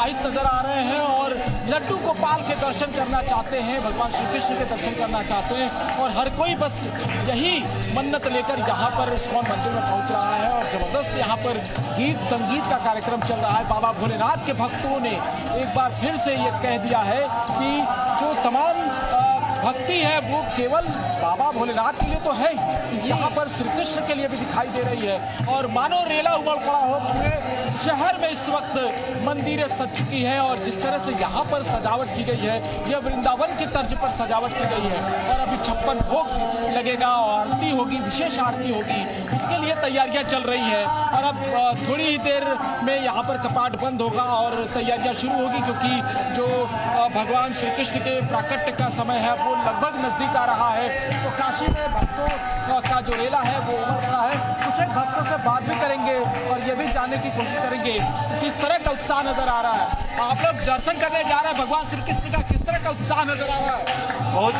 उत्साहित नजर आ रहे हैं और लड्डू गोपाल के दर्शन करना चाहते हैं, भगवान श्री कृष्ण के दर्शन करना चाहते हैं और हर कोई बस यही मन्नत लेकर यहाँ पर इस्कॉन मंदिर में पहुँच रहा है। और जबरदस्त यहाँ पर गीत संगीत का कार्यक्रम चल रहा है। बाबा भोलेनाथ के भक्तों ने एक बार फिर से ये कह दिया है कि जो तमाम भक्ति है वो केवल बाबा भोलेनाथ के लिए तो है, यहाँ पर श्री कृष्ण के लिए भी दिखाई दे रही है। और मानो रेला उमड़ पड़ा हो, पूरे शहर में इस वक्त मंदिरें सज चुकी हैं और जिस तरह से यहाँ पर सजावट की गई है, यह वृंदावन की तर्ज पर सजावट की गई है। और अभी 56 भोग लगेगा और आरती होगी, विशेष आरती होगी, इसके लिए तैयारियां चल रही है। और अब थोड़ी ही देर में यहाँ पर कपाट बंद होगा और तैयारियां शुरू होगी, क्योंकि जो भगवान श्री कृष्ण के प्राकट्य का समय है वो लगभग नजदीक आ रहा है। तो काशी में भक्तों का जो रेला है वो उमड़ रहा है। कुछ एक भक्तों से बात भी करेंगे और ये भी जानने की कोशिश करेंगे किस तरह का उत्साह नजर आ रहा है। आप लोग दर्शन करने जा रहे हैं भगवान श्री कृष्ण का, किस तरह का उत्साह नजर आ रहा है? बहुत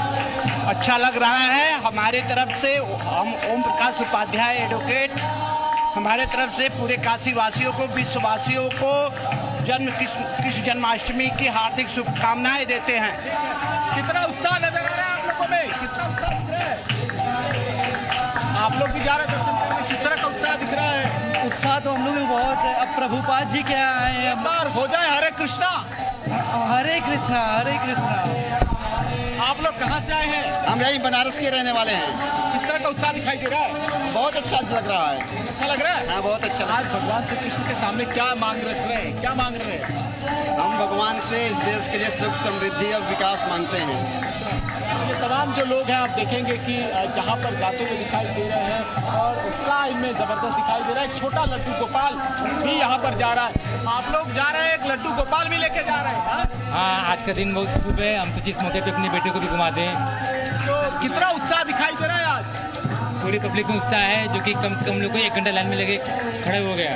अच्छा लग रहा है। हमारे तरफ से हम ओम प्रकाश उपाध्याय एडवोकेट, हमारे तरफ से पूरे काशी वासियों को, विश्ववासियों को कृष्ण जन्माष्टमी की हार्दिक शुभकामनाएं देते हैं। कितना उत्साह नजर आ रहा है आप लोगों में, कितना उत्साह दिख रहा है? आप लोग भी जा रहे हैं दर्शन करने, किस तरह का उत्साह दिख रहा है? उत्साह तो हम लोग भी बहुत है। अब प्रभुपाद जी क्या आए हैं, एक बार हो जाए हरे कृष्णा। हरे कृष्णा हरे कृष्णा। आप लोग कहाँ से आए हैं? हम यही बनारस के रहने वाले हैं। किस तरह का उत्साह दिखाई दे रहा है? बहुत अच्छा लग रहा है। अच्छा लग रहा है? हाँ, बहुत अच्छा लग आज भगवान श्री कृष्ण के सामने क्या मांग रहे हैं, क्या मांग रहे हैं? हम भगवान से इस देश के लिए सुख समृद्धि और विकास मांगते हैं। ये तमाम जो लोग हैं आप देखेंगे कि यहाँ पर जाते हुए दिखाई दे रहे हैं और उत्साह इनमें जबरदस्त दिखाई दे रहा है। छोटा लड्डू गोपाल भी यहाँ पर जा रहा है। आप लोग जा रहे हैं, एक लड्डू गोपाल भी लेके जा रहे हैं? हाँ, आज का दिन बहुत शुभ है। हम सोचे इस मौके पे अपने बेटे को भी घुमा दें। तो कितना उत्साह दिखाई दे रहा है आज? पूरी पब्लिक में उत्साह है, जो कि कम से कम लोग को 1 घंटा लाइन में लगे खड़े हो गया,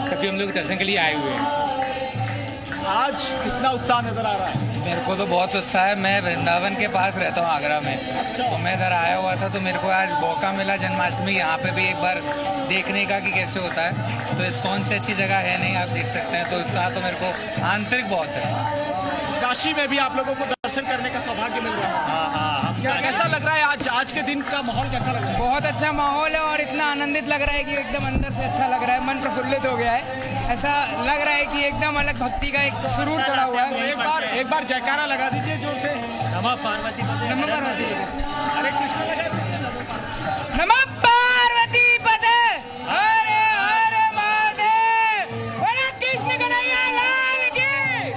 तभी हम लोग दर्शन के लिए आए हुए हैं। आज कितना उत्साह नजर आ रहा है? मेरे को तो बहुत उत्साह है। मैं वृंदावन के पास रहता हूँ, आगरा में, तो मैं इधर आया हुआ था, तो मेरे को आज मौका मिला जन्माष्टमी यहाँ पे भी एक बार देखने का कि कैसे होता है। तो इस्कॉन से अच्छी जगह है नहीं, आप देख सकते हैं। तो उत्साह तो मेरे को आंतरिक बहुत है। काशी में भी आप लोगों को दर्शन करने का सौभाग्य मिल रहा है। क्या कैसा लग रहा है आज के दिन का माहौल कैसा लग रहा है? बहुत अच्छा माहौल है और इतना आनंदित लग रहा है कि एकदम अंदर से अच्छा लग रहा है, मन प्रफुल्लित हो गया है। ऐसा लग रहा है कि एकदम अलग भक्ति का एक सुरूर चढ़ा हुआ है। एक बार जयकारा लगा दीजिए जोर से। नमः पार्वती पते। हरे कृष्ण लगा दीजिए। नमः पार्वती पते। हरे हरे महादेव। बोलो कृष्ण कन्हैया लाल की।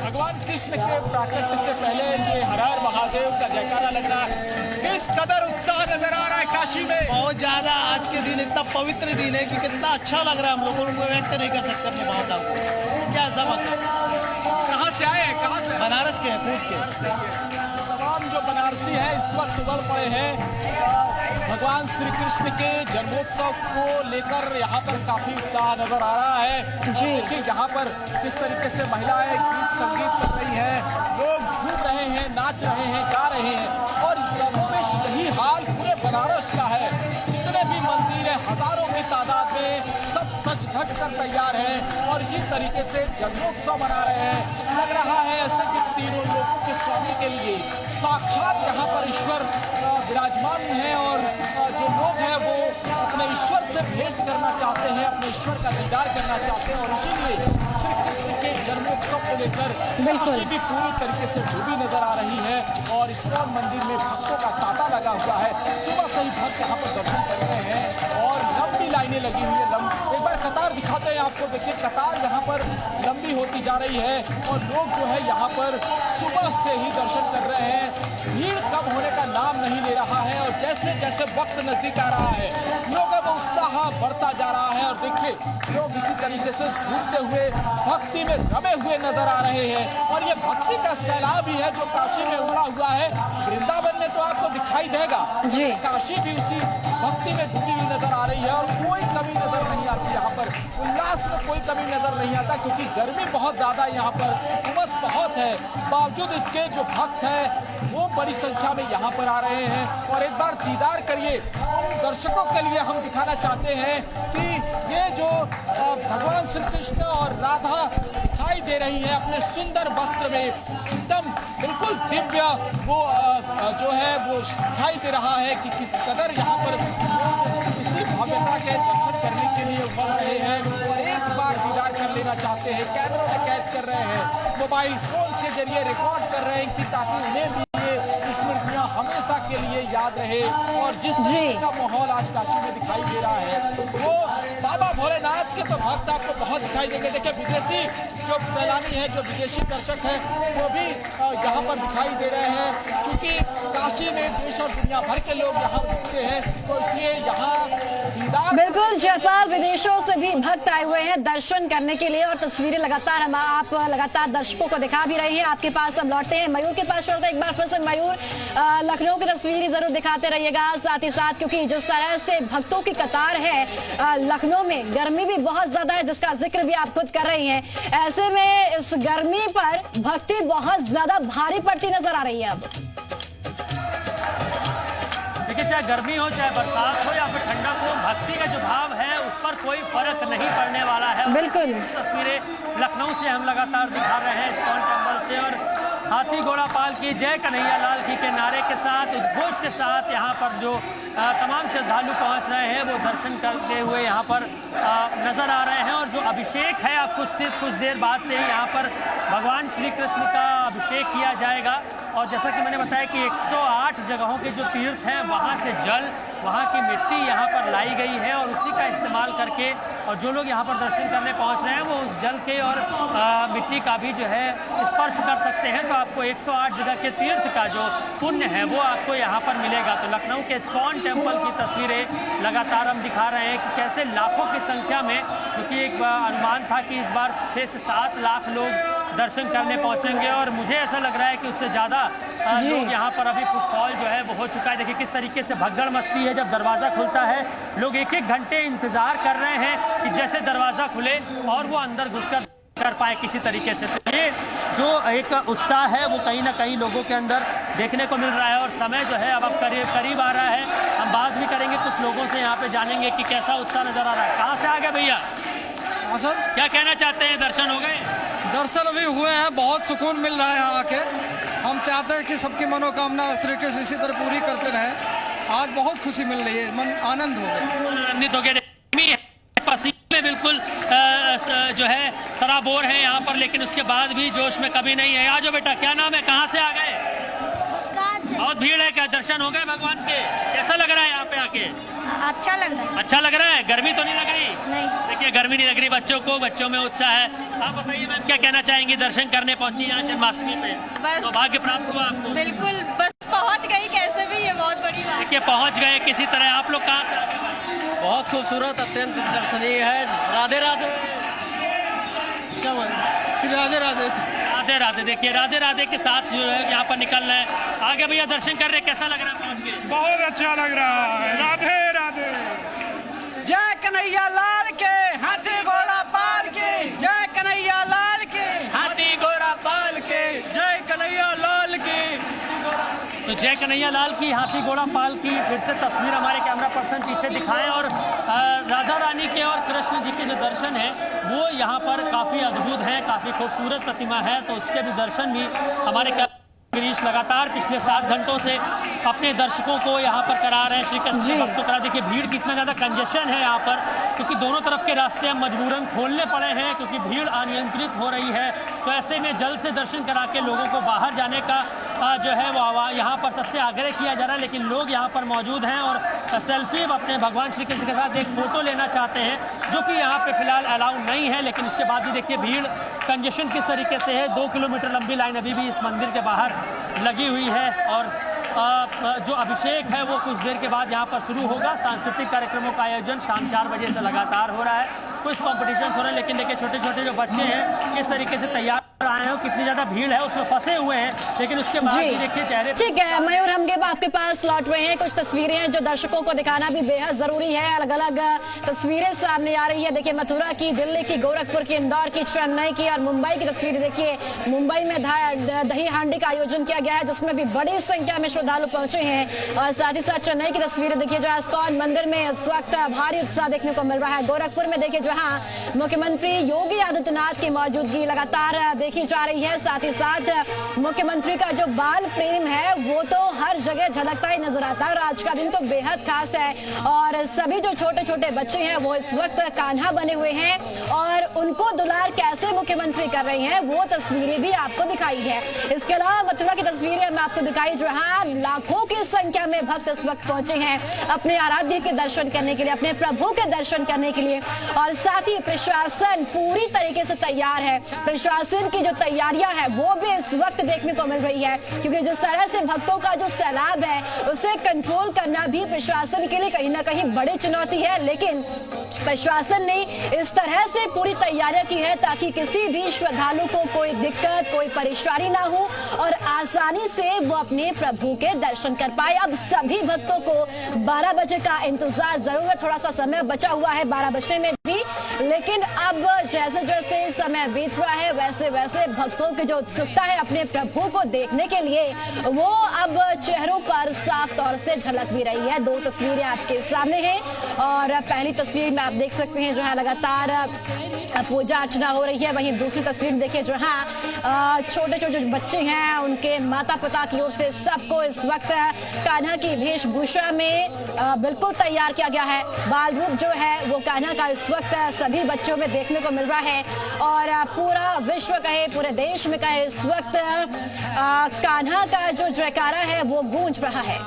भगवान कृष्ण के प्राकट्य से पहले ये हर हर महादेव का जयकारा लग रहा है। किस कदर उत्साह नजर आ रहा है काशी में? बहुत ज्यादा। आज के दिन इतना पवित्र दिन है कि कितना अच्छा लग रहा है। हम लोगों को व्यक्त नहीं कर सकते अपनी भावना को। क्या दमक है। कहाँ से आए हैं, कहाँ से? बनारस के हैं, कूट के। तमाम जो बनारसी हैं इस वक्त उमड़ पड़े हैं। भगवान श्री कृष्ण के जन्मोत्सव को लेकर यहाँ पर काफी उत्साह नजर आ रहा है जी। देखिए यहाँ पर किस तरीके से महिलाएं गीत संगीत कर रही हैं, लोग झूम रहे हैं, नाच रहे हैं, गा रहे हैं। और कमोबेश यही हाल पूरे बनारस का है। जितने भी मंदिर है हजारों की तादाद में सब सज धज कर तैयार हैं और इसी तरीके से जन्मोत्सव मना रहे हैं। लग रहा है ऐसे कि तीनों लोगों के स्वामी के लिए साक्षात यहाँ पर ईश्वर विराजमान है और जो लोग हैं वो अपने ईश्वर से भेंट करना चाहते हैं, अपने ईश्वर का दीदार करना चाहते हैं। और इसीलिए श्री कृष्ण के जन्मोत्सव को लेकर काशी भी पूरी तरीके से डूबी नजर आ रही है और इस्कॉन मंदिर में भक्तों का तांता लगा हुआ है। सुबह से ही भक्त यहाँ पर दर्शन कर रहे हैं और लंबी लाइनें लगी हुई है। एक बार कतार दिखाते हैं आपको, देखिए कतार यहाँ पर लंबी होती जा रही है और लोग जो है यहाँ पर सुबह से ही दर्शन कर रहे हैं। भीड़ कम होने का नाम नहीं ले रहा है और जैसे जैसे वक्त नजदीक आ रहा है लोगों में उत्साह बढ़ता जा रहा है। और देखिए लोग इसी तरीके से झूमते हुए भक्ति में रमे हुए नजर आ रहे हैं और ये भक्ति का सैलाब ही है जो काशी में उमड़ा हुआ है। वृंदावन में तो आपको दिखाई देगा जी, काशी भी उसी भक्ति में डूबी हुई नजर आ रही है और कोई कमी नजर नहीं आती। यहाँ पर उल्लास में कोई कमी नजर नहीं आता क्योंकि गर्मी बहुत ज्यादा यहाँ पर, उमस बहुत है। बावजूद इसके जो भक्त हैं वो बड़ी संख्या में यहाँ पर आ रहे हैं और एक बार दीदार करिए। उन दर्शकों के लिए हम दिखाना चाहते हैं कि ये जो भगवान श्री कृष्ण और राधा दिखाई दे रही हैं अपने सुंदर वस्त्र में, एकदम बिल्कुल दिव्य वो जो है वो दिखाई दे रहा है कि किस कदर यहाँ पर इसी भव्यता के दर्शन करने के लिए उमड़ रहे हैं और एक बार दीदार कर लेना चाहते हैं। कैमरों में कैद कर रहे हैं, मोबाइल फोन के जरिए रिकॉर्ड कर रहे हैं कि ताकि उन्हें भी ये स्मृतियां हमेशा के लिए याद रहे। और जिस तरह का माहौल आज काशी में दिखाई दे रहा है वो बाबा भोलेनाथ के तो भक्त आपको बहुत दिखाई देंगे। देखिए विदेशी जो सैलानी है, जो विदेशी दर्शक है, वो भी यहाँ पर दिखाई दे रहे हैं क्योंकि काशी में देश और दुनिया भर के लोग यहाँ रुकते हैं, तो इसलिए यहाँ दीदार। बिल्कुल जयपाल, विदेशों से भी भक्त आए हुए हैं दर्शन करने के लिए और तस्वीरें लगातार आप लगातार दर्शकों को दिखा भी रही हैं। आपके पास हम लौटते हैं, मयूर के पास चलते हैं एक बार फिर से। मयूर, लखनऊ की तस्वीरें जरूर दिखाते रहिएगा साथ ही साथ, क्योंकि जिस तरह से भक्तों की कतार है लखनऊ में, गर्मी भी बहुत ज्यादा है जिसका जिक्र भी आप खुद कर रही हैं। ऐसे में इस गर्मी पर भक्ति बहुत ज्यादा भारी पड़ती नजर आ रही है। अब देखिए, चाहे गर्मी हो चाहे बरसात हो या फिर ठंडक हो, भक्ति का जो भाव है उस पर कोई फर्क नहीं पड़ने वाला है। बिल्कुल, तस्वीरें लखनऊ से हम लगातार दिखा रहे हैं इस्कॉन टेम्पल से, और हाथी घोड़ा पाल की जय कन्हैया लाल की के नारे के साथ, उद्घोष के साथ यहाँ पर जो तमाम श्रद्धालु पहुँच रहे हैं वो दर्शन करते हुए यहाँ पर नजर आ रहे हैं। और जो अभिषेक है, अब कुछ देर बाद से ही यहाँ पर भगवान श्री कृष्ण का अभिषेक किया जाएगा। और जैसा कि मैंने बताया कि 108 जगहों के जो तीर्थ हैं वहाँ से जल, वहाँ की मिट्टी यहाँ पर लाई गई है और उसी का इस्तेमाल करके, और जो लोग यहाँ पर दर्शन करने पहुँच रहे हैं वो उस जल के और मिट्टी का भी जो है स्पर्श कर सकते हैं। तो आपको 108 जगह के तीर्थ का जो पुण्य है वो आपको यहाँ पर मिलेगा। तो लखनऊ के इस्कॉन टेम्पल की तस्वीरें लगातार हम दिखा रहे हैं कि कैसे लाखों की संख्या में, क्योंकि एक अनुमान था कि इस बार 6 से 7 लाख लोग दर्शन करने पहुंचेंगे, और मुझे ऐसा लग रहा है कि उससे ज्यादा लोग यहाँ पर अभी फुटफॉल जो है वो हो चुका है। देखिए किस तरीके से भगदड़ मचती है जब दरवाजा खुलता है, लोग एक एक घंटे इंतजार कर रहे हैं कि जैसे दरवाजा खुले और वो अंदर घुसकर कर पाए किसी तरीके से। तो ये जो एक उत्साह है वो कहीं ना कहीं लोगों के अंदर देखने को मिल रहा है। और समय जो है अब करीब आ रहा है, हम बात भी करेंगे कुछ लोगों से, यहाँ पे जानेंगे कि कैसा उत्साह नजर आ रहा है। कहाँ से आ गए भैया? हाँ सर, क्या कहना चाहते हैं? दर्शन हो गए? दर्शन अभी हुए हैं, बहुत सुकून मिल रहा है यहाँ आके। हम चाहते हैं कि सबकी मनोकामना श्री कृष्ण इसी तरह पूरी करते रहें। आज बहुत खुशी मिल रही है, मन आनंद हो गया, आनंदित हो गए। पसीने में बिल्कुल जो है सराबोर है यहाँ पर, लेकिन उसके बाद भी जोश में कभी नहीं है। आ जाओ बेटा, क्या नाम है, कहाँ से आ गए? बहुत भीड़ है, क्या दर्शन हो गए भगवान के? कैसा लग रहा है यहाँ पे आके? अच्छा लग रहा है। अच्छा लग रहा है? गर्मी तो नहीं लग रही? नहीं। देखिए गर्मी नहीं लग रही बच्चों को, बच्चों में उत्साह है। आप बताइए मैम, क्या कहना चाहेंगी? दर्शन करने पहुंची यहाँ जन्माष्टमी पे, बस तो भाग्य प्राप्त हुआ आपको? बिल्कुल, बस पहुंच गई, कैसे भी, ये बहुत बड़ी बात। देखिए पहुंच गए किसी तरह। आप लोग कहाँ से आ गए? बहुत खूबसूरत, अत्यंत दर्शनीय है। राधे राधे। क्या बोल राधे राधे राधे राधे। देखिए राधे राधे के साथ जो है यहाँ पर निकल रहे हैं। आगे भैया दर्शन कर रहे, कैसा लग रहा है पहुँच के? बहुत अच्छा लग रहा है। राधे राधे। जय कन्हैया लाल के, हाथी घोड़ा पाल के, जय कन्हैया लाल के, हाथी घोड़ा पाल के, जय कन्हैया लाल की। तो जय कन्हैया लाल की, हाथी घोड़ा पाल की फिर से तस्वीर हमारे कैमरा पर्सन पीछे दिखाएं। और राधा रानी के और कृष्ण जी के जो दर्शन है वो यहाँ पर काफ़ी अद्भुत है, काफ़ी खूबसूरत प्रतिमा है। तो उसके भी दर्शन भी हमारे गिरीश लगातार पिछले 7 घंटों से अपने दर्शकों को यहाँ पर करा रहे हैं, श्री कृष्ण के भक्तों करा। देखिए भीड़ कितना ज़्यादा कंजेशन है यहाँ पर, क्योंकि दोनों तरफ के रास्ते अब मजबूरन खोलने पड़े हैं क्योंकि भीड़ अनियंत्रित हो रही है। तो ऐसे में जल्द से दर्शन करा के लोगों को बाहर जाने का जो है वो यहाँ पर सबसे आग्रह किया जा रहा है। लेकिन लोग यहाँ पर मौजूद हैं और सेल्फी अपने भगवान श्री कृष्ण के साथ एक फ़ोटो लेना चाहते हैं, जो कि यहाँ पे फिलहाल अलाउ नहीं है। लेकिन उसके बाद भी देखिए भीड़ कंजेशन किस तरीके से है। 2 किलोमीटर लंबी लाइन अभी भी इस मंदिर के बाहर लगी हुई है। और जो अभिषेक है वो कुछ देर के बाद यहाँ पर शुरू होगा। सांस्कृतिक कार्यक्रमों का आयोजन शाम 4 बजे से लगातार हो रहा है। कुछ कॉम्पिटिशन हो रहे हैं, लेकिन देखिए छोटे छोटे जो बच्चे हैं किस तरीके से तैयार आए हो, कितनी ज्यादा भीड़ है उसमें फंसे हुए हैं, लेकिन उसके बाद भी देखिए चेहरे। ठीक है मयूर, हम आपके पास लौट रहे हैं। कुछ तस्वीरें हैं जो दर्शकों को दिखाना भी बेहद जरूरी है। अलग अलग तस्वीरें सामने आ रही है। देखिए मथुरा की, दिल्ली की, गोरखपुर की, इंदौर की, चेन्नई की और मुंबई की तस्वीरें देखिए। मुंबई में दही हांडी का आयोजन किया गया है जिसमें भी बड़ी संख्या में श्रद्धालु पहुंचे हैं। और साथ ही साथ चेन्नई की तस्वीरें देखिए जो इस्कॉन मंदिर में इस वक्त भारी उत्साह देखने को मिल रहा है। गोरखपुर में देखिए जहां मुख्यमंत्री योगी आदित्यनाथ की मौजूदगी लगातार देखी जा रही है। साथ ही साथ मुख्यमंत्री का जो बाल प्रेम है वो तो हर जगह झलकता ही नजर आता है। और आज का दिन तो बेहद खास है और सभी जो छोटे छोटे बच्चे हैं वो इस वक्त कान्हा बने हुए हैं और उनको दुलार कैसे मुख्यमंत्री कर रहे हैं वो तस्वीरें भी आपको दिखाई है। इसके अलावा मथुरा की तस्वीरें मैं आपको दिखाई जहां लाखों की संख्या में भक्त इस वक्त पहुंचे हैं अपने आराध्य के दर्शन करने के लिए, अपने प्रभु के दर्शन करने के लिए। और साथ ही प्रशासन पूरी तरीके से तैयार है। प्रशासन की जो तैयारियां हैं वो भी इस वक्त देखने को मिल रही है, क्योंकि जिस तरह से भक्तों का जो सैलाब है उसे कंट्रोल करना भी प्रशासन के लिए कहीं ना कहीं बड़ी चुनौती है। लेकिन प्रशासन ने इस तरह से पूरी तैयारियां की है ताकि किसी भी श्रद्धालु को कोई दिक्कत, कोई परेशानी ना हो और आसानी से वो अपने प्रभु के दर्शन कर पाए। अब सभी भक्तों को 12 बजे का इंतजार जरूर है। थोड़ा सा समय बचा हुआ है 12 बजने में भी, लेकिन अब जैसे जैसे समय बीत रहा है वैसे वैसे भक्तों की जो उत्सुकता है अपने प्रभु को देखने के लिए वो अब चेहरों पर साफ तौर से झलक भी रही है। 2 तस्वीरें आपके सामने हैं और पहली तस्वीर में आप देख सकते हैं जो है लगातार पूजा अर्चना हो रही है। वहीं दूसरी तस्वीर देखिए जहां छोटे छोटे बच्चे हैं उनके माता पिता की ओर से सबको इस वक्त कान्हा की वेशभूषा में बिल्कुल तैयार किया गया है। बाल रूप जो है वो कान्हा का इस वक्त सभी बच्चों में देखने को मिल रहा है और पूरा विश्व कहे, पूरे देश में कहे, इस वक्त कान्हा का जो जयकारा है वो गूंज रहा है।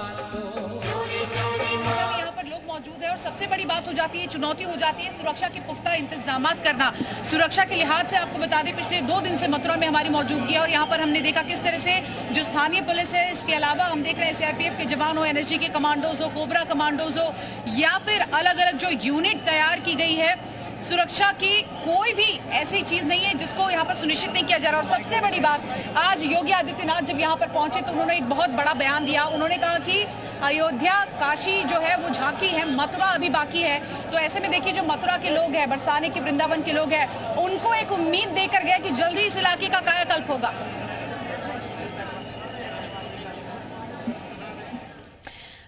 मौजूद है और सबसे बड़ी बात हो जाती है, चुनौती हो जाती है सुरक्षा के पुख्ता इंतजामात करना। सुरक्षा के लिहाज से आपको बता दें पिछले 2 दिन से मथुरा में हमारी मौजूदगी है और यहाँ पर हमने देखा किस तरह से जो स्थानीय पुलिस है, इसके अलावा हम देख रहे हैं सीआरपीएफ के जवान हो, एनएसजी के कमांडोज हो, कोबरा कमांडोज हो या फिर अलग अलग जो यूनिट तैयार की गई है, सुरक्षा की कोई भी ऐसी चीज नहीं है जिसको यहाँ पर सुनिश्चित नहीं किया जा रहा। और सबसे बड़ी बात, आज योगी आदित्यनाथ जब यहाँ पर पहुंचे तो उन्होंने एक बहुत बड़ा बयान दिया। उन्होंने कहा कि अयोध्या, काशी जो है वो झांकी है, मथुरा अभी बाकी है। तो ऐसे में देखिए जो मथुरा के लोग हैं, बरसाने के, वृंदावन के लोग हैं, उनको एक उम्मीद देकर गया कि जल्दी इस इलाके का कायाकल्प होगा।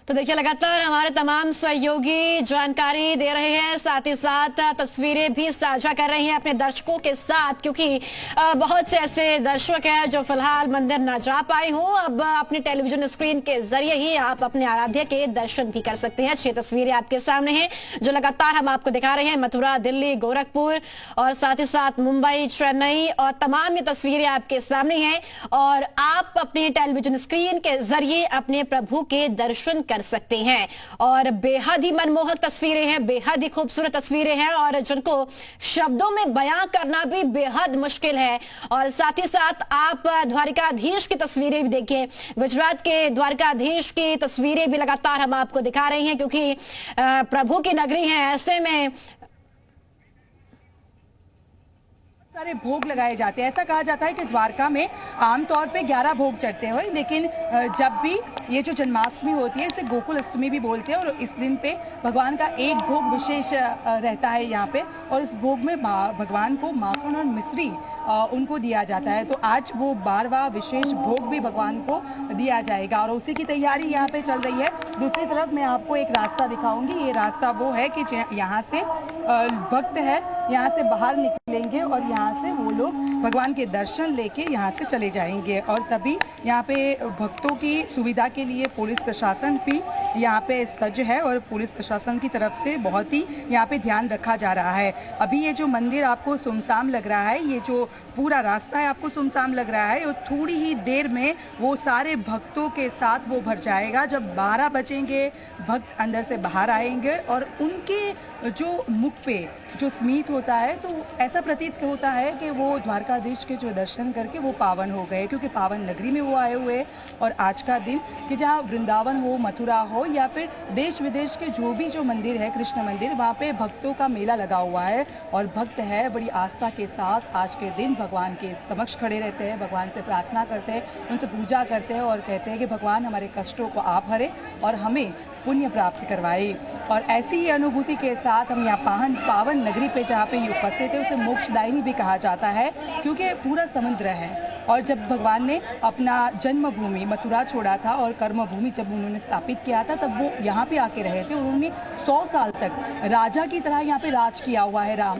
तो देखिए लगातार हमारे तमाम सहयोगी जानकारी दे रहे हैं, साथ ही साथ तस्वीरें भी साझा कर रहे हैं अपने दर्शकों के साथ, क्योंकि बहुत से ऐसे दर्शक हैं जो फिलहाल मंदिर ना जा पाए हों। अब अपने टेलीविजन स्क्रीन के जरिए ही आप अपने आराध्य के दर्शन भी कर सकते हैं। 6 तस्वीरें आपके सामने हैं जो लगातार हम आपको दिखा रहे हैं। मथुरा, दिल्ली, गोरखपुर और साथ ही साथ मुंबई, चेन्नई और तमाम ये तस्वीरें आपके सामने हैं और आप अपने टेलीविजन स्क्रीन के जरिए अपने प्रभु के दर्शन कर सकते हैं। और बेहद ही मनमोहक तस्वीरें हैं, बेहद ही खूबसूरत तस्वीरें हैं और जिनको शब्दों में बयां करना भी बेहद मुश्किल है। और साथ ही साथ आप द्वारिकाधीश की तस्वीरें भी देखिए, गुजरात के द्वारिकाधीश की तस्वीरें भी लगातार हम आपको दिखा रहे हैं, क्योंकि प्रभु की नगरी है, ऐसे में सारे भोग लगाए जाते हैं। ऐसा कहा जाता है कि द्वारका में आमतौर पे 11 भोग चढ़ते हैं, लेकिन जब भी ये जो जन्माष्टमी होती है इसे गोकुल अष्टमी भी बोलते हैं और इस दिन पे भगवान का एक भोग विशेष रहता है यहाँ पे और इस भोग में भगवान को माखन और मिश्री उनको दिया जाता है। तो आज वो 12वां विशेष भोग भी भगवान को दिया जाएगा और उसी की तैयारी यहाँ पे चल रही है। दूसरी तरफ मैं आपको एक रास्ता दिखाऊंगी। ये रास्ता वो है कि यहाँ से भक्त है यहाँ से बाहर निकलेंगे और यहाँ से वो लोग भगवान के दर्शन लेके यहाँ से चले जाएंगे। और तभी यहाँ पे भक्तों की सुविधा के लिए पुलिस प्रशासन भी यहाँ पे सज्ज है और पुलिस प्रशासन की तरफ से बहुत ही यहाँ पे ध्यान रखा जा रहा है। अभी ये जो मंदिर आपको सुमसाम लग रहा है, ये जो पूरा रास्ता है आपको सुमसाम लग रहा है और थोड़ी ही देर में वो सारे भक्तों के साथ वो भर जाएगा। जब 12 बजेंगे भक्त अंदर से बाहर आएंगे और उनके जो मुख पे जो स्मित होता है, तो ऐसा प्रतीत होता है कि वो द्वारकाधीश के जो दर्शन करके वो पावन हो गए, क्योंकि पावन नगरी में वो आए हुए हैं। और आज का दिन कि जहाँ वृंदावन हो, मथुरा हो या फिर देश विदेश के जो भी जो मंदिर है, कृष्ण मंदिर, वहाँ पे भक्तों का मेला लगा हुआ है और भक्त है बड़ी आस्था के साथ आज के दिन भगवान के समक्ष खड़े रहते हैं, भगवान से प्रार्थना करते हैं, उनसे पूजा करते हैं और कहते हैं कि भगवान हमारे कष्टों को आप हरे और हमें पुण्य प्राप्त करवाए। और ऐसी ही अनुभूति के साथ हम यहाँ पावन नगरी पे जहाँ पे ये उपस्थित है उसे मोक्षदायिनी भी कहा जाता है, क्योंकि पूरा समुद्र है। और जब भगवान ने अपना जन्मभूमि मथुरा छोड़ा था और कर्मभूमि जब उन्होंने स्थापित किया था, तब वो यहाँ पे आके रहे थे और उन्होंने 100 साल तक राजा की तरह यहाँ पे राज किया हुआ है राम।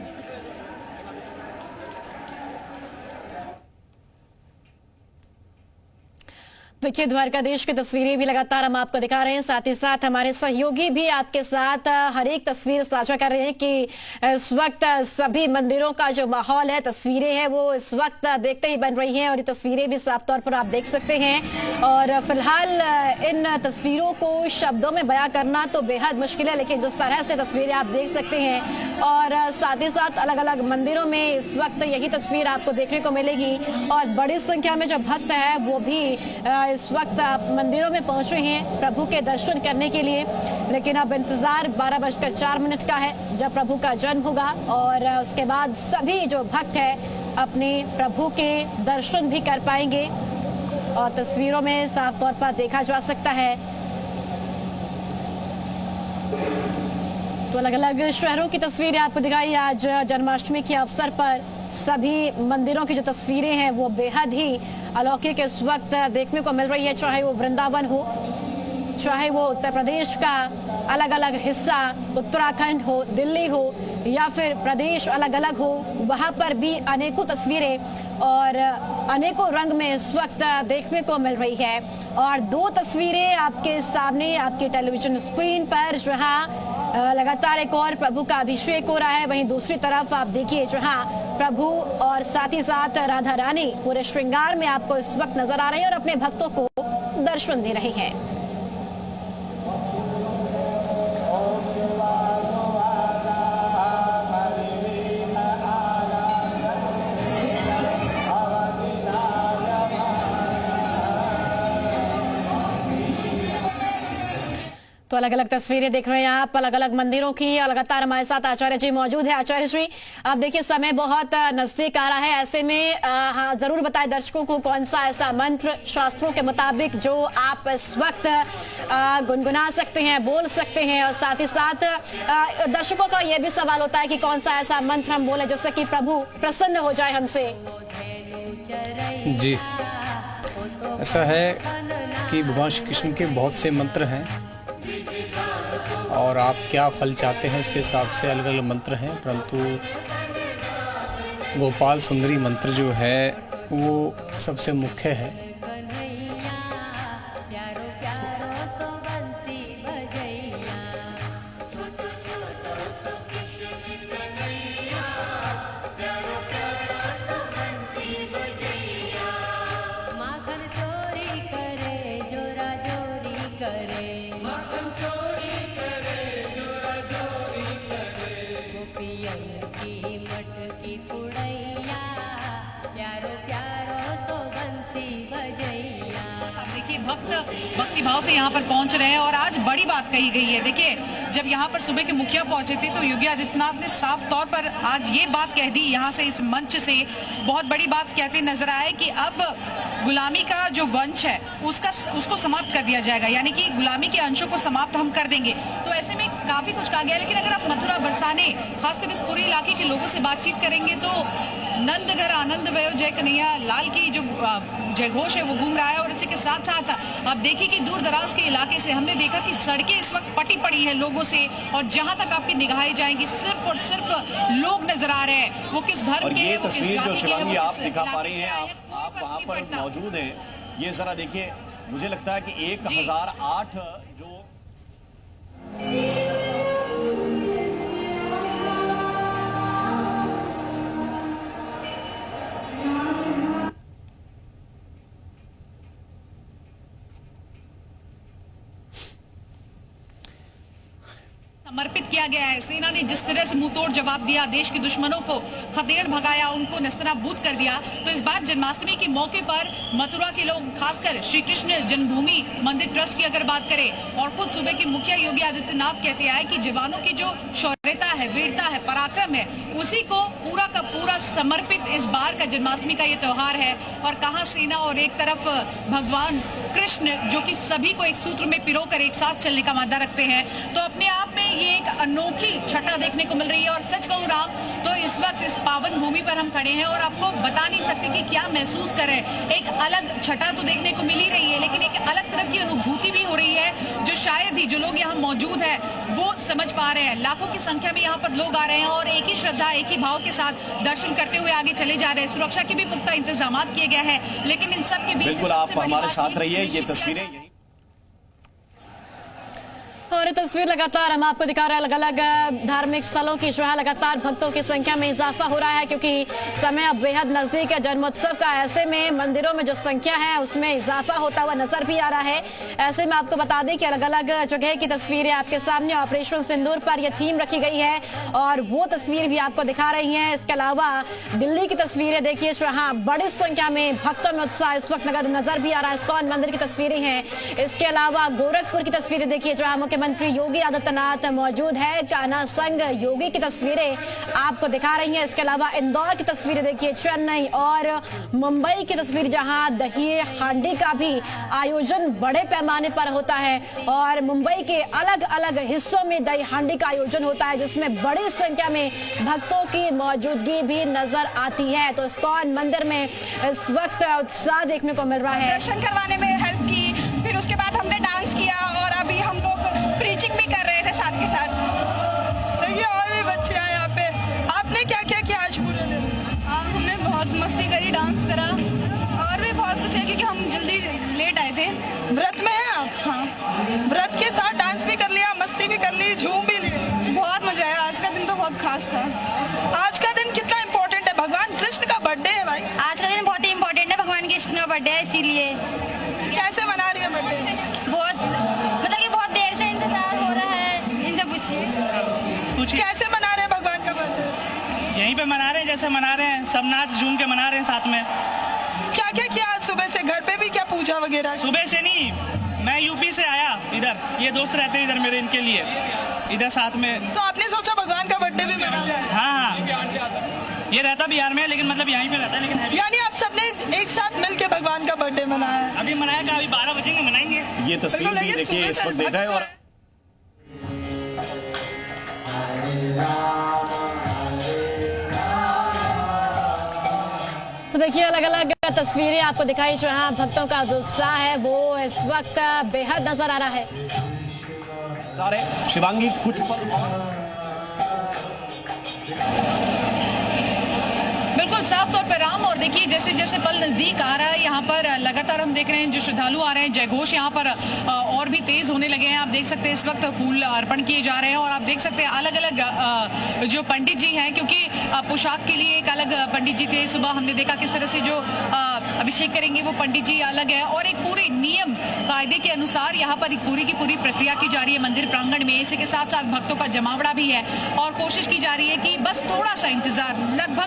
देखिए द्वारकाधीश की तस्वीरें भी लगातार हम आपको दिखा रहे हैं, साथ ही साथ हमारे सहयोगी भी आपके साथ हर एक तस्वीर साझा कर रहे हैं कि इस वक्त सभी मंदिरों का जो माहौल है, तस्वीरें हैं, वो इस वक्त देखते ही बन रही हैं और ये तस्वीरें भी साफ तौर पर आप देख सकते हैं। और फिलहाल इन तस्वीरों को शब्दों में बयां करना तो बेहद मुश्किल है, लेकिन जिस तरह से तस्वीरें आप देख सकते हैं और साथ ही साथ अलग अलग मंदिरों में इस वक्त यही तस्वीर आपको देखने को मिलेगी और बड़ी संख्या में जो भक्त है वो भी इस वक्त मंदिरों में पहुंचे हैं प्रभु के दर्शन करने के लिए। लेकिन अब इंतजार 12:04 का है जब प्रभु का जन्म होगा और उसके बाद सभी जो भक्त है अपने प्रभु के दर्शन भी कर पाएंगे और तस्वीरों में साफ तौर पर देखा जा सकता है। तो अलग अलग शहरों की तस्वीरें आपको दिखाई आज जन्माष्टमी के अवसर पर। सभी मंदिरों की जो तस्वीरें हैं वो बेहद ही अलौकिक इस वक्त देखने को मिल रही है, चाहे वो वृंदावन हो, चाहे वो उत्तर प्रदेश का अलग अलग हिस्सा, उत्तराखंड हो, दिल्ली हो या फिर प्रदेश अलग अलग हो, वहां पर भी अनेकों तस्वीरें और अनेकों रंग में इस वक्त देखने को मिल रही है। और दो तस्वीरें आपके सामने आपके टेलीविजन स्क्रीन पर, जहां लगातार एक और प्रभु का अभिषेक हो रहा है, वहीं दूसरी तरफ आप देखिए जहां प्रभु और साथ ही साथ राधा रानी पूरे श्रृंगार में आपको इस वक्त नजर आ रहे हैं और अपने भक्तों को दर्शन दे रहे हैं। तो अलग अलग तस्वीरें देख रहे हैं आप अलग अलग मंदिरों की। लगातार हमारे साथ आचार्य जी मौजूद है। आचार्य जी, आप देखिए समय बहुत नजदीक आ रहा है, ऐसे में हाँ जरूर बताएं दर्शकों को कौन सा ऐसा मंत्र शास्त्रों के मुताबिक जो आप इस वक्त गुनगुना सकते हैं, बोल सकते हैं, और साथ ही साथ दर्शकों का यह भी सवाल होता है कि कौन सा ऐसा मंत्र हम बोले जिससे कि प्रभु प्रसन्न हो जाए हमसे। जी, ऐसा है कि भगवान श्री कृष्ण के बहुत से मंत्र हैं और आप क्या फल चाहते हैं उसके हिसाब से अलग अलग मंत्र हैं, परंतु गोपाल सुंदरी मंत्र जो है वो सबसे मुख्य है। भक्ति भाव से यहाँ पर पहुँच रहे हैं और आज बड़ी बात कही गई है। देखिए, जब यहाँ पर सुबह के मुखिया पहुंचे थे तो योगी आदित्यनाथ ने साफ तौर पर आज ये बात कह दी, यहाँ से इस मंच से बहुत बड़ी बात कहते नजर आए कि अब गुलामी का जो वंश है उसको समाप्त कर दिया जाएगा, यानी कि गुलामी के अंशों को समाप्त हम कर देंगे। तो ऐसे में काफी कुछ कहा गया, लेकिन अगर आप मथुरा बरसाने खासकर इस पूरे इलाके के लोगों से बातचीत करेंगे तो नंद घर आनंद भयो जय कन्हैया लाल की जो जय घोष है वो घूम रहा है। और इसी के साथ साथ आप देखिए कि दूर दराज के इलाके से हमने देखा कि सड़कें इस वक्त पटी पड़ी है लोगों से, और जहां तक आपकी निगाहें जाएंगी सिर्फ और सिर्फ लोग नजर आ रहे हैं, वो किस धर्म के हैं, वो किस जाति के हैं, आप दिखा पा रही हैं, आप वहां पर मौजूद हैं। ये जरा देखिए, मुझे लगता है कि 1008 जो समर्पित किया गया है। सेना ने जिस तरह से मुंहतोड़ जवाब दिया, देश के दुश्मनों को खदेड़ भगाया, उनको नस्तनाबूद कर दिया, तो इस बार जन्माष्टमी के मौके पर मथुरा के लोग, खासकर श्री कृष्ण जन्मभूमि मंदिर ट्रस्ट की अगर बात करें, और खुद सूबे के मुखिया योगी आदित्यनाथ कहते हैं कि जवानों की जो शौर्यता है, वीरता है, पराक्रम है, उसी को पूरा का पूरा समर्पित इस बार का जन्माष्टमी का ये त्योहार है। और कहाँ सेना और एक तरफ भगवान कृष्ण जो कि सभी को एक सूत्र में पिरोकर एक साथ चलने का वादा रखते हैं, तो अपने आप में ये एक अनोखी छटा देखने को मिल रही है। और सच कहूँ राम, तो इस वक्त इस पावन भूमि पर हम खड़े हैं और आपको बता नहीं सकते कि क्या महसूस करें। एक अलग छटा तो देखने को मिल ही रही है, लेकिन एक अलग तरह की अनुभूति भी हो रही है जो शायद ही जो लोग यहाँ मौजूद है वो समझ पा रहे हैं। लाखों की संख्या में यहाँ पर लोग आ रहे हैं और एक ही श्रद्धा, एक ही भाव के साथ दर्शन करते हुए आगे चले जा रहे हैं। सुरक्षा के भी पुख्ता इंतजाम किए गए हैं, लेकिन इन सब के बीच बिल्कुल आप हमारे साथ रहिए। ये तस्वीरें और ये तस्वीर लगातार हम आपको दिखा रहे हैं अलग अलग धार्मिक स्थलों की, जो है लगातार भक्तों की संख्या में इजाफा हो रहा है, क्योंकि समय अब बेहद नजदीक है जन्मोत्सव का। ऐसे में मंदिरों में जो संख्या है उसमें इजाफा होता हुआ नजर भी आ रहा है। ऐसे में आपको बता दें कि अलग अलग जगह की तस्वीरें आपके सामने ऑपरेशन सिंदूर पर यह थीम रखी गई है और वो तस्वीर भी आपको दिखा रही है। इसके अलावा दिल्ली की तस्वीरें देखिए, जहाँ बड़ी संख्या में भक्तों में उत्साह इस वक्त नजर भी आ रहा है। इस्कॉन मंदिर की तस्वीरें हैं। इसके अलावा गोरखपुर की तस्वीरें देखिए, जहाँ मुख्यमंत्री योगी आदित्यनाथ मौजूद है। कान्हा संघ योगी की तस्वीरें आपको दिखा रही हैं। इसके अलावा इंदौर की तस्वीरें देखिए, चेन्नई और मुंबई की तस्वीर, जहां दही हांडी का भी आयोजन बड़े पैमाने पर होता है और मुंबई के अलग अलग हिस्सों में दही हांडी का आयोजन होता है, जिसमें बड़ी संख्या में भक्तों की मौजूदगी भी नजर आती है। तो इस्कॉन मंदिर में इस वक्त उत्साह देखने को मिल रहा है। दर्शन करवाने में हेल्प की, फिर उसके बाद हमने डांस किया और अभी हम लोग प्रीचिंग भी कर रहे थे साथ के साथ। देखिए और भी बच्चे हैं यहाँ पे। आपने क्या क्या किया आज पूरे दिन? हमने बहुत मस्ती करी, डांस करा और भी बहुत कुछ है, क्योंकि हम जल्दी लेट आए थे। व्रत में हैं आप? हाँ, व्रत के साथ डांस भी कर लिया, मस्ती भी कर ली, झूम भी लिए। बहुत मजा आया। आज का दिन तो बहुत खास था। आज का दिन कितना इम्पोर्टेंट है? भगवान कृष्ण का बर्थडे है भाई। आज का दिन बहुत ही इम्पोर्टेंट है, भगवान कृष्ण का बर्थडे है, इसीलिए। कैसे मना रही है बर्थडे? बहुत मतलब कि बहुत देर से इंतजार हो रहा है। इनसे पूछिए कैसे मना रहे हैं भगवान का बर्थडे? यहीं पे मना रहे हैं जैसे मना रहे हैं, सब नाच झूम के मना रहे हैं साथ में। क्या क्या किया आज सुबह से? घर पे भी क्या पूजा वगैरह? सुबह से नहीं, मैं यूपी से आया इधर, ये दोस्त रहते हैं इधर मेरे, इनके लिए इधर साथ में। तो आपने सोचा भगवान का बर्थडे भी मना? हाँ, ये रहता बिहार में, लेकिन मतलब यहीं पे रहता है। लेकिन यानी आप सबने एक साथ मिलके भगवान का बर्थडे मनाया? अभी मनाएगा, अभी 12 बजेंगे मनाएंगे। ये तस्वीर भी देखिए इस वक्त देख रहे हैं। और तो देखिए अलग अलग तस्वीरें आपको दिखाई, जहां भक्तों का जो उत्साह है वो इस वक्त बेहद नजर आ रहा है। सारे शिवांगी कुछ पल बिल्कुल साफ तौर पर राम, और देखिए जैसे जैसे पल नजदीक आ रहा है, यहाँ पर लगातार हम देख रहे हैं जो श्रद्धालु आ रहे हैं, जयघोष यहाँ पर और भी तेज होने लगे हैं। आप देख सकते हैं इस वक्त फूल अर्पण किए जा रहे हैं और आप देख सकते हैं अलग अलग जो पंडित जी हैं, क्योंकि पोशाक के लिए एक अलग पंडित जी थे। सुबह हमने देखा किस तरह से जो अभिषेक करेंगे वो पंडित जी अलग है और एक पूरे नियम कायदे के अनुसार यहाँ पर पूरी की पूरी प्रक्रिया की जा रही है मंदिर प्रांगण में। इसी के साथ साथ भक्तों का जमावड़ा भी है और कोशिश की जा रही है कि बस थोड़ा सा इंतजार,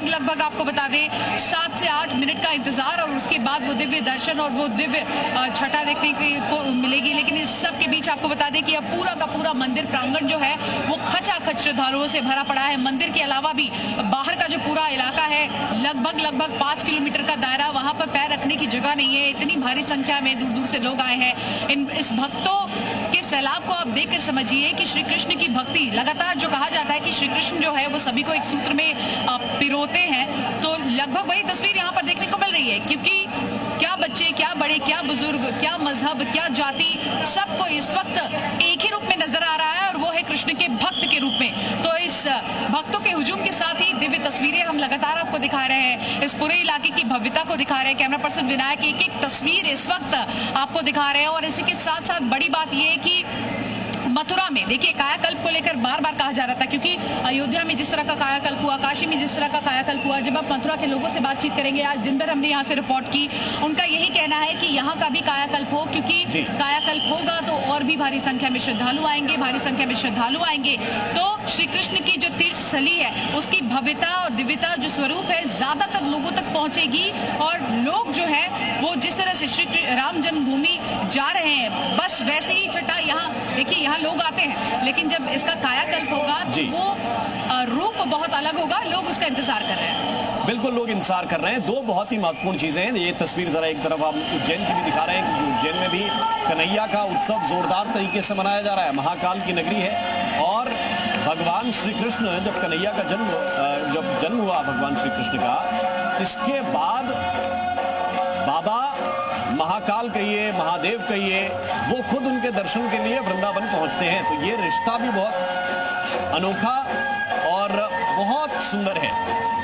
लगभग आपको बता दें 7 से 8 मिनट का इंतजार, और उसके बाद वो दिव्य दर्शन और वो दिव्य छटा देखने को मिलेगी। लेकिन इस सब के बीच आपको बता दें कि अब पूरा का पूरा मंदिर प्रांगण जो है वो खचाखच श्रद्धालुओं से भरा पड़ा है। मंदिर के अलावा भी बाहर का जो पूरा इलाका है, लगभग 5 किलोमीटर का दायरा, वहां पर पैर रखने की जगह नहीं है। इतनी भारी संख्या में दूर दूर से लोग आए हैं। इस भक्तों के सैलाब को आप देखकर समझिए कि श्री कृष्ण की भक्ति, लगातार जो कहा जाता है कि श्री कृष्ण जो है वो सभी को एक सूत्र में पिरोते हैं, तो लगभग वही तस्वीर यहाँ पर देखने को मिल रही है। क्योंकि क्या बच्चे, क्या बड़े, क्या बुजुर्ग, क्या मजहब, क्या जाति, सबको इस वक्त एक ही रूप में नजर आ रहा है और वो है कृष्ण के भक्त के रूप में। तो इस भक्तों के हुजूम के साथ ही दिव्य तस्वीरें हम लगातार आपको दिखा रहे हैं, इस पूरे इलाके की भव्यता को दिखा रहे हैं। कैमरा पर्सन विनायक एक एक तस्वीर इस वक्त आपको दिखा रहे हैं और इसी के साथ साथ बड़ी बात यह है कि मथुरा में देखिए कायाकल्प को लेकर बार बार कहा जा रहा था, क्योंकि अयोध्या में जिस तरह का कायाकल्प हुआ, काशी में जिस तरह का कायाकल्प हुआ, जब आप मथुरा के लोगों से बातचीत करेंगे, आज दिन भर हमने यहाँ से रिपोर्ट की, उनका यही कहना है कि यहाँ का भी कायाकल्प हो, क्योंकि कायाकल्प होगा तो और भी भारी संख्या में श्रद्धालु आएंगे, भारी संख्या में श्रद्धालु आएंगे तो श्री कृष्ण की जो तीर्थ स्थली है उसकी भव्यता और दिव्यता जो स्वरूप है ज्यादातर लोगों तक पहुंचेगी। और लोग जो है वो जिस तरह से श्री राम जन्मभूमि जा रहे हैं, बस वैसे ही छठा यहाँ देखिए, यहाँ लोग आते हैं, लेकिन जब इसका कायाकल्प होगा तो वो रूप बहुत अलग होगा, लोग उसका इंतजार कर रहे हैं। बिल्कुल, लोग इंतजार कर रहे हैं। दो बहुत ही महत्वपूर्ण चीजें हैं। ये तस्वीर जरा एक तरफ आप उज्जैन की भी दिखा रहे हैं, क्योंकि उज्जैन में भी कन्हैया का उत्सव जोरदार तरीके से मनाया जा रहा है। महाकाल की नगरी है और भगवान श्री कृष्ण जब कन्हैया का जन्म हुआ भगवान श्री कृष्ण का, इसके बाद बाबा महाकाल कहिए, महादेव कहिए, वो खुद उनके दर्शन के लिए वृंदावन पहुंचते हैं। तो ये रिश्ता भी बहुत अनोखा और बहुत सुंदर है।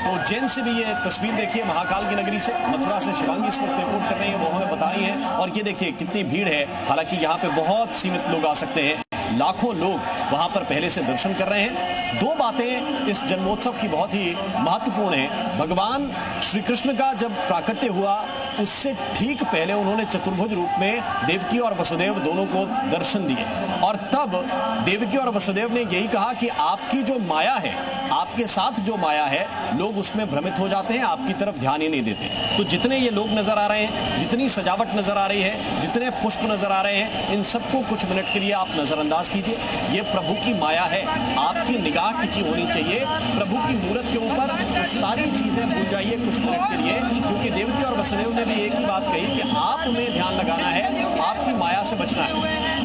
तो उज्जैन से भी ये तस्वीर देखिए महाकाल की नगरी से, मथुरा से शिवांगी इस वक्त रिपोर्ट कर रही है, वो हमें बता रही हैं। और ये देखिए कितनी भीड़ है, हालांकि यहाँ पे बहुत सीमित लोग आ सकते हैं, लाखों लोग वहां पर पहले से दर्शन कर रहे हैं। दो बातें इस जन्मोत्सव की बहुत ही महत्वपूर्ण है। भगवान श्री कृष्ण का जब प्राकट्य हुआ उससे ठीक पहले उन्होंने चतुर्भुज रूप में देवकी और वसुदेव दोनों को दर्शन दिए, और तब देवकी और वसुदेव ने यही कहा कि आपकी जो माया है, आपके साथ जो माया है, लोग उसमें भ्रमित हो जाते हैं, आपकी तरफ ध्यान ही नहीं देते। तो जितने ये लोग नजर आ रहे हैं, जितनी सजावट नजर आ रही है, जितने पुष्प नजर आ रहे हैं, इन सबको कुछ मिनट के लिए आप नजरअंदाज कीजिए। ये प्रभु की माया है, आपकी निगाह टिकी होनी चाहिए प्रभु की मूर्त के ऊपर। तो सारी चीजें भूल जाइए कुछ मिनट के लिए, क्योंकि देवकी और वसुदेव ने भी एक ही बात कही कि आप में ध्यान लगाना है, आपकी माया से बचना है।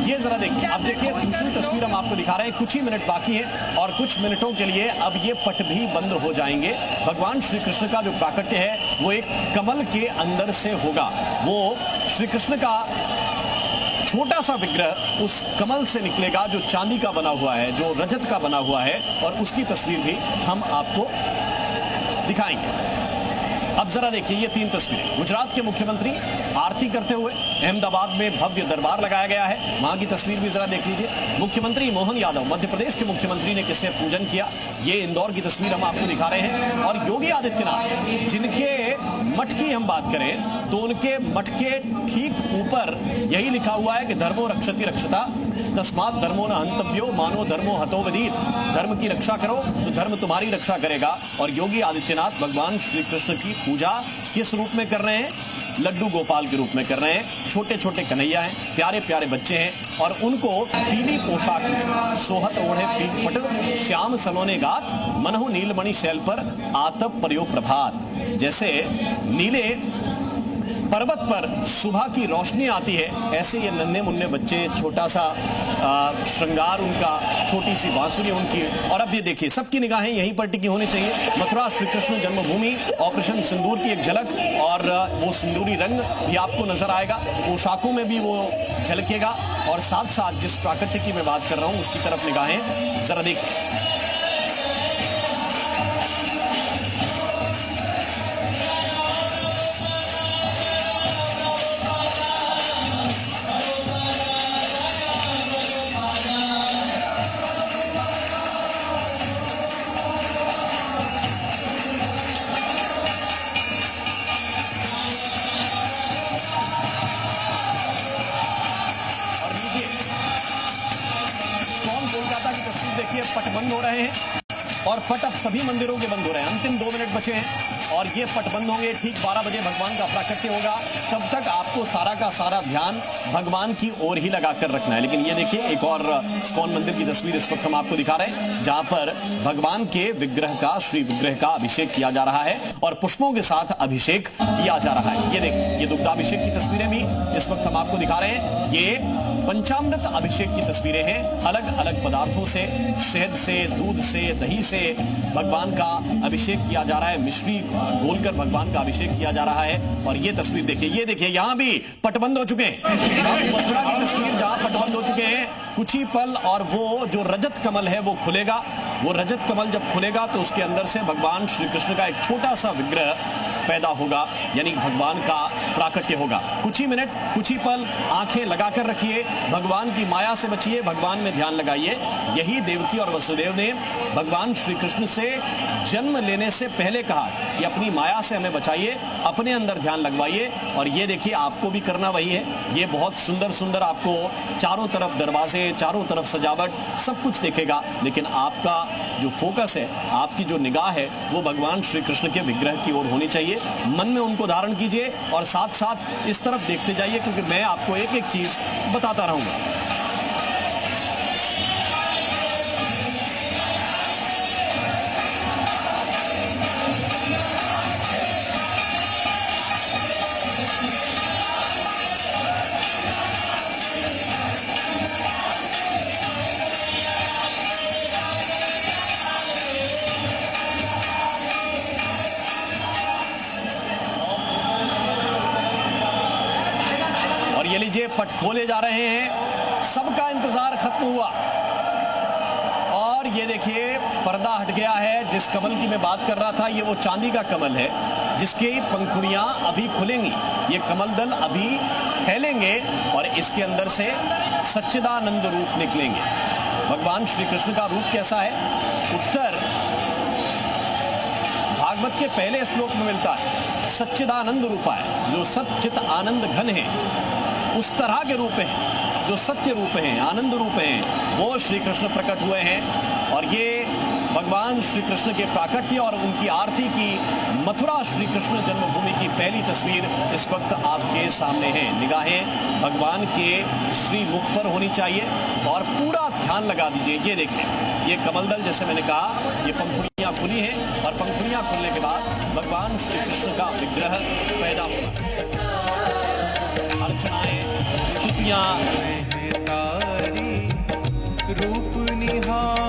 ये जरा देखिए, अब देखिए दूसरी तस्वीर हम आपको दिखा रहे हैं। कुछ ही मिनट बाकी है और कुछ मिनटों के लिए अब ये पट भी बंद हो जाएंगे। भगवान श्री कृष्ण का जो प्राकट्य है वो एक कमल के अंदर से होगा। वो श्री कृष्ण का छोटा सा विग्रह उस कमल से निकलेगा जो चांदी का बना हुआ है, जो रजत का बना हुआ है, और उसकी तस्वीर भी हम आपको दिखाएंगे। अब जरा देखिए ये तीन तस्वीरें। गुजरात के मुख्यमंत्री आरती करते हुए, अहमदाबाद में भव्य दरबार लगाया गया है, वहां की तस्वीर भी जरा देख लीजिए। मुख्यमंत्री मोहन यादव, मध्य प्रदेश के मुख्यमंत्री ने किससे पूजन किया, ये इंदौर की तस्वीर हम आपको दिखा रहे हैं। और योगी आदित्यनाथ, जिनके मठ की हम बात करें तो उनके मठ के ठीक ऊपर यही लिखा हुआ है कि धर्मो रक्षति रक्षता तस्मात् धर्मो न हंतव्यो मानो धर्मो हतो विदित। धर्म की रक्षा करो तो धर्म तुम्हारी रक्षा करेगा। और योगी आदित्यनाथ भगवान श्री कृष्ण की पूजा किस रूप में कर रहे हैं? लड्डू गोपाल के रूप में कर रहे हैं। छोटे छोटे कन्हैया हैं, प्यारे प्यारे बच्चे हैं, और उनको पीली पोशाक में सोहत ओढ़े पीठ पट श्याम सलोने गात मनहु नीलमणि शैल पर आतप पर्यो प्रभात। जैसे नीले पर्वत पर सुबह की रोशनी आती है, ऐसे ये नन्हे मुन्ने बच्चे, छोटा सा श्रृंगार उनका, छोटी सी बांसुरी उनकी। और अब ये देखिए सबकी निगाहें यहीं पर टिकी होनी चाहिए। मथुरा श्री कृष्ण जन्मभूमि, ऑपरेशन सिंदूर की एक झलक, और वो सिंदूरी रंग भी आपको नजर आएगा, पोशाकों में भी वो झलकेगा। और साथ साथ जिस प्राकृतिक की मैं बात कर रहा हूं उसकी तरफ निगाहें जरा देखिए। पट बंद हो रहे हैं और पट अब सभी मंदिरों के बंद हो रहे हैं। अंतिम 2 मिनट बचे हैं और ये पट बंद होंगे। ठीक 12 बजे भगवान का प्राकट्य होगा। तब तक आपको सारा का सारा ध्यान भगवान की ओर ही लगाकर रखना है। लेकिन ये देखिए एक और इस्कॉन मंदिर की तस्वीर इस वक्त हम आपको दिखा रहे हैं, जहां पर भगवान के विग्रह का, श्री विग्रह का अभिषेक किया जा रहा है और पुष्पों के साथ अभिषेक किया जा रहा है। ये देखिए ये दुग्धाभिषेक की तस्वीरें भी इस वक्त हम आपको दिखा रहे हैं। ये पंचामृत अभिषेक की तस्वीरें हैं। अलग अलग पदार्थों से, शहद से, दूध से, दही से भगवान का अभिषेक किया जा रहा है। मिश्री घोलकर भगवान का अभिषेक किया जा रहा है। और ये तस्वीर देखिए, ये देखिए यहां भी पटबंद हो चुके हैं। मथुरा की तस्वीर जहां पटबंद हो चुके हैं, कुछ ही पल और वो जो रजत कमल है वो खुलेगा। वो रजत कमल जब खुलेगा तो उसके अंदर से भगवान श्री कृष्ण का एक छोटा सा विग्रह पैदा होगा, यानी भगवान का प्राकट्य होगा। कुछ ही मिनट, कुछ ही पल आंखें लगाकर रखिए, भगवान की माया से बचिए, भगवान में ध्यान लगाइए। यही देवकी और वसुदेव ने भगवान श्री कृष्ण से जन्म लेने से पहले कहा कि अपनी माया से हमें बचाइए, अपने अंदर ध्यान लगवाइए। और ये देखिए, आपको भी करना वही है। ये बहुत सुंदर सुंदर आपको चारों तरफ दरवाजे, चारों तरफ सजावट, सब कुछ देखेगा, लेकिन आपका जो फोकस है, आपकी जो निगाह है, वो भगवान श्री कृष्ण के विग्रह की ओर होनी चाहिए। मन में उनको धारण कीजिए और साथ साथ इस तरफ देखते जाइए, क्योंकि मैं आपको एक एक चीज बताता रहूंगा। ये लीजिए, पट खोले जा रहे हैं, सबका इंतजार खत्म हुआ और ये देखिए पर्दा हट गया है। जिस कमल की मैं बात कर रहा था, ये वो चांदी का कमल है जिसकी पंखुड़ियां अभी खुलेंगी। ये कमल दल अभी फैलेंगे और इसके अंदर से सच्चिदानंद रूप निकलेंगे। भगवान श्री कृष्ण का रूप कैसा है? उत्तर भागवत के पहले श्लोक में मिलता है, सच्चिदानंद रूपा है, जो सत चित आनंद घन है, उस तरह के रूप हैं, जो सत्य रूप हैं, आनंद रूप हैं, वो श्री कृष्ण प्रकट हुए हैं। और ये भगवान श्री कृष्ण के प्राकट्य और उनकी आरती की मथुरा श्री कृष्ण जन्मभूमि की पहली तस्वीर इस वक्त आपके सामने है। निगाहें भगवान के श्री मुख पर होनी चाहिए और पूरा ध्यान लगा दीजिए। ये देखें, ये कमलदल, जैसे मैंने कहा, ये पंखुड़ियां खुली हैं और पंखुड़ियां खुलने के बाद भगवान श्री कृष्ण का विग्रह पैदा होगा। अर्चनाएं, स्तुतियां, रूप निहार